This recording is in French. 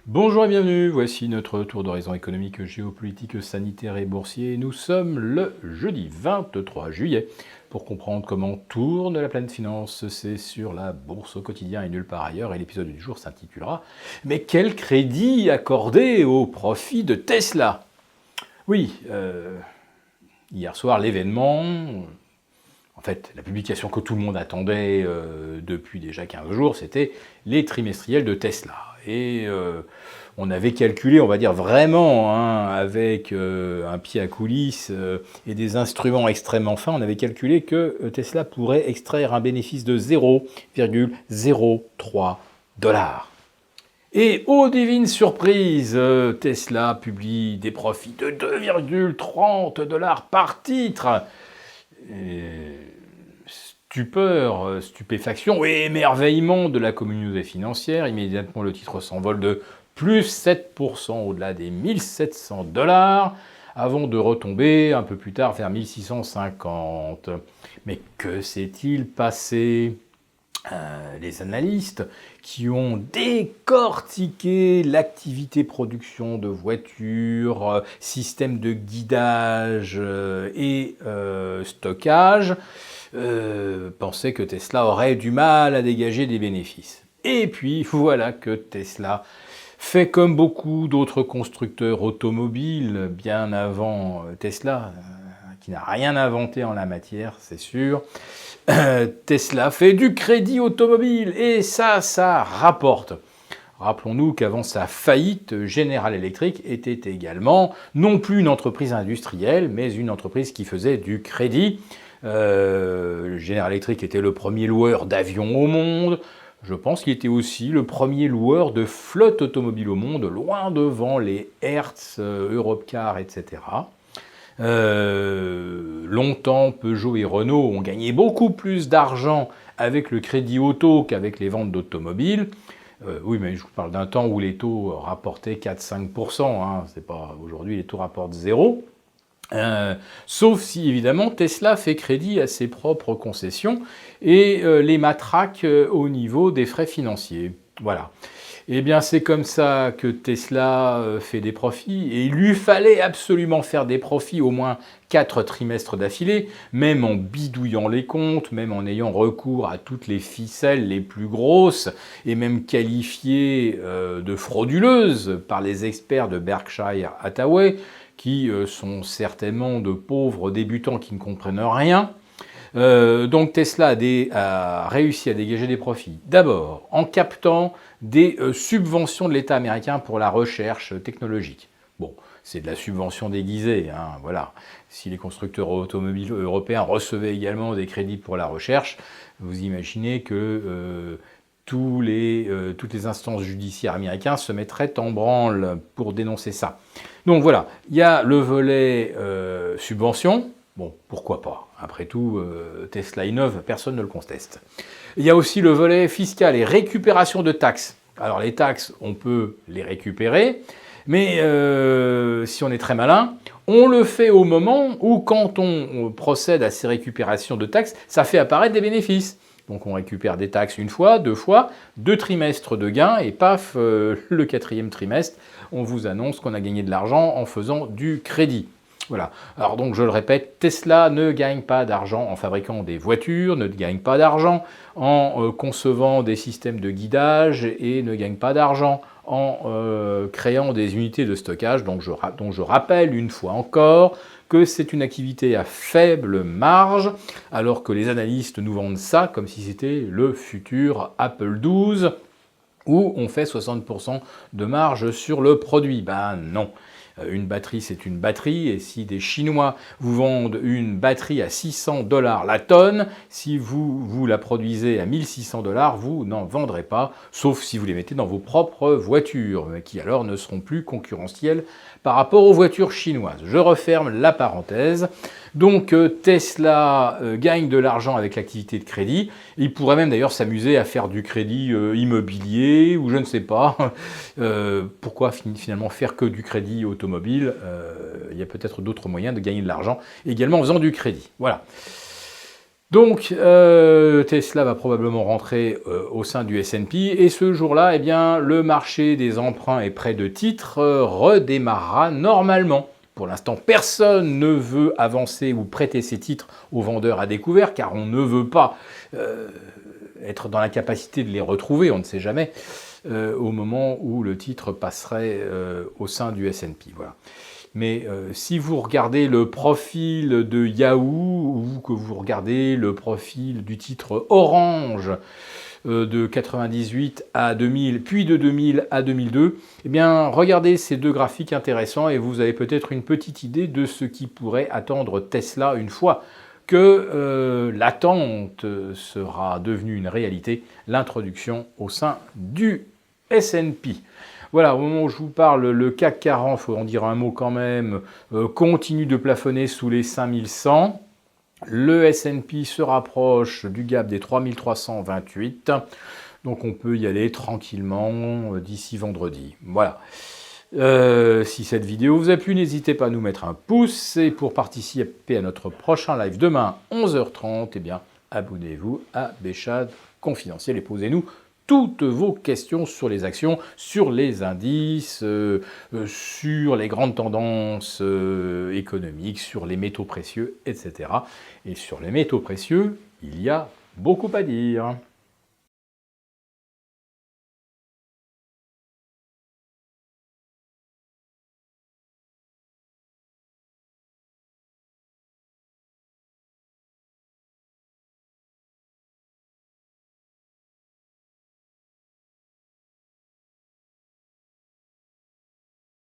Bonjour et bienvenue, voici notre tour d'horizon économique, géopolitique, sanitaire et boursier. Nous sommes le jeudi 23 juillet. Pour comprendre comment tourne la planète finance, c'est sur la bourse au quotidien et nulle part ailleurs. Et l'épisode du jour s'intitulera « Mais quel crédit accorder au profit de Tesla ?» Oui, hier soir, l'événement, en fait, la publication que tout le monde attendait depuis déjà 15 jours, c'était les trimestriels de Tesla. Et on avait calculé, on va dire vraiment, avec un pied à coulisses et des instruments extrêmement fins, on avait calculé que Tesla pourrait extraire un bénéfice de 0,03 $. Et aux divines surprises, Tesla publie des profits de 2,30 $ par titre. Stupeur, stupéfaction et émerveillement de la communauté financière. Immédiatement, le titre s'envole de plus 7% au-delà des 1700 $, avant de retomber un peu plus tard vers 1650. Mais que s'est-il passé ? Les analystes qui ont décortiqué l'activité production de voitures, système de guidage et stockage, pensaient que Tesla aurait du mal à dégager des bénéfices. Et puis voilà que Tesla fait comme beaucoup d'autres constructeurs automobiles bien avant Tesla, qui n'a rien inventé en la matière, c'est sûr. Tesla fait du crédit automobile et ça rapporte. Rappelons-nous qu'avant sa faillite, General Electric était également non plus une entreprise industrielle, mais une entreprise qui faisait du crédit. General Electric était le premier loueur d'avions au monde. Je pense qu'il était aussi le premier loueur de flotte automobile au monde, loin devant les Hertz, Europcar, etc. Longtemps, Peugeot et Renault ont gagné beaucoup plus d'argent avec le crédit auto qu'avec les ventes d'automobiles. Oui, mais je vous parle d'un temps où les taux rapportaient 4-5%. C'est pas aujourd'hui, les taux rapportent 0. Sauf si, évidemment, Tesla fait crédit à ses propres concessions et les matraque au niveau des frais financiers. Voilà. Eh bien, c'est comme ça que Tesla fait des profits, et il lui fallait absolument faire des profits au moins 4 trimestres d'affilée, même en bidouillant les comptes, même en ayant recours à toutes les ficelles les plus grosses, et même qualifiées de frauduleuses par les experts de Berkshire Hathaway, qui sont certainement de pauvres débutants qui ne comprennent rien. Donc Tesla a réussi à dégager des profits. D'abord, en captant des subventions de l'État américain pour la recherche technologique. Bon, c'est de la subvention déguisée, voilà. Si les constructeurs automobiles européens recevaient également des crédits pour la recherche, vous imaginez que toutes les instances judiciaires américaines se mettraient en branle pour dénoncer ça. Donc voilà, il y a le volet subvention. Bon, pourquoi pas ? Après tout, Tesla innove, personne ne le conteste. Il y a aussi le volet fiscal et récupération de taxes. Alors les taxes, on peut les récupérer, mais si on est très malin, on le fait au moment où, quand on procède à ces récupérations de taxes, ça fait apparaître des bénéfices. Donc on récupère des taxes une fois, 2 fois, 2 trimestres de gains, et paf, le 4e trimestre, on vous annonce qu'on a gagné de l'argent en faisant du crédit. Voilà. Alors donc je le répète, Tesla ne gagne pas d'argent en fabriquant des voitures, ne gagne pas d'argent en concevant des systèmes de guidage et ne gagne pas d'argent en créant des unités de stockage. Donc je rappelle une fois encore que c'est une activité à faible marge, alors que les analystes nous vendent ça comme si c'était le futur Apple 12, où on fait 60% de marge sur le produit. Ben non. Une batterie, c'est une batterie, et si des Chinois vous vendent une batterie à 600 $ la tonne, si vous la produisez à 1600 $, vous n'en vendrez pas, sauf si vous les mettez dans vos propres voitures, qui alors ne seront plus concurrentielles par rapport aux voitures chinoises. Je referme la parenthèse. Donc Tesla gagne de l'argent avec l'activité de crédit. Il pourrait même d'ailleurs s'amuser à faire du crédit immobilier, ou je ne sais pas. Pourquoi finalement faire que du crédit automobile ? Il y a peut-être d'autres moyens de gagner de l'argent également en faisant du crédit. Voilà. Donc, Tesla va probablement rentrer au sein du S&P et ce jour-là, eh bien, le marché des emprunts et prêts de titres redémarrera normalement. Pour l'instant, personne ne veut avancer ou prêter ses titres aux vendeurs à découvert car on ne veut pas être dans la capacité de les retrouver, on ne sait jamais, au moment où le titre passerait au sein du S&P. Voilà. Mais si vous regardez le profil de Yahoo ou que vous regardez le profil du titre Orange de 98 à 2000, puis de 2000 à 2002, eh bien regardez ces deux graphiques intéressants et vous avez peut-être une petite idée de ce qui pourrait attendre Tesla une fois que l'attente sera devenue une réalité, l'introduction au sein du S&P. Voilà, au moment où je vous parle, le CAC 40, il faut en dire un mot quand même, continue de plafonner sous les 5100. Le S&P se rapproche du gap des 3328. Donc on peut y aller tranquillement d'ici vendredi. Voilà. Si cette vidéo vous a plu, n'hésitez pas à nous mettre un pouce. Et pour participer à notre prochain live demain, 11h30, eh bien, abonnez-vous à Béchade Confidentiel et posez-nous toutes vos questions sur les actions, sur les indices, sur les grandes tendances économiques, sur les métaux précieux, etc. Et sur les métaux précieux, il y a beaucoup à dire.